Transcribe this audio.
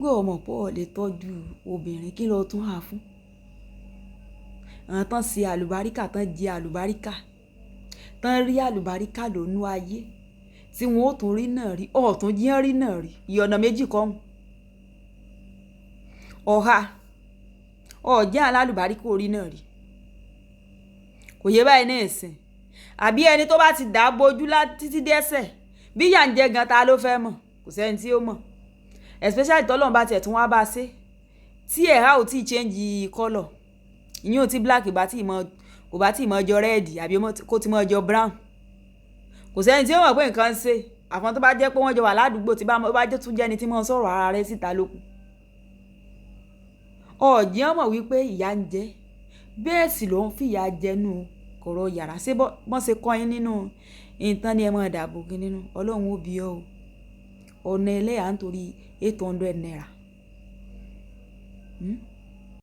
gbọ́ ọmọ pọ̀ lè tọ́jú obìnrin kí ló tún hà fún àwọn tán ṣe àlùbáríkà tán jẹ àlùbáríkà tán rí àlùbáríkà lónú ayé tí wọn ò tún rí náà rí ọ̀tún jíán rí náà rí ìyọ̀nà méjì kọ́hún ọ̀ha ọ̀jẹ́ alálùbáríkà orí náà rí kò yé báyìí ní ìsìn àbí ẹni tó bá ti dà á bojú títí dẹ́sẹ̀ bí ìyà ń jẹ gan ta ló fẹ́ mọ̀ kò sẹ́ni tí ó mọ̀ especially tọ́lọ́run bá tiẹ̀ tún wá bá a ṣe tí ẹ̀há ò tí ì change colour ìyẹn ò tí black kò bá tí ì mọ ọjọ́ red àbí kó ti mọ ọjọ́ brown kò sẹ́ni tí ó mọ̀ pé nǹkan ń ṣe àfọn tó bá jẹ́ pé wọ́n jọ wà ládùúgbò tí bá jẹ́ tún jẹ́ni tí mo sọ̀rọ̀ ara rẹ̀ síta lókù ọ̀jẹ̀ ọmọ wípé ìyà ń jẹ bẹ́ẹ̀ sì ló ń fìyà jẹnu kọ̀rọ̀ yàrá ṣé bọ́n ṣe kọ́ yín nínú ìtàn ni ẹ mọ̀ dàbò kí nínú ọlọ́run ó bí ọ o ọ̀nà ẹlẹ́yà nítorí 800 naira.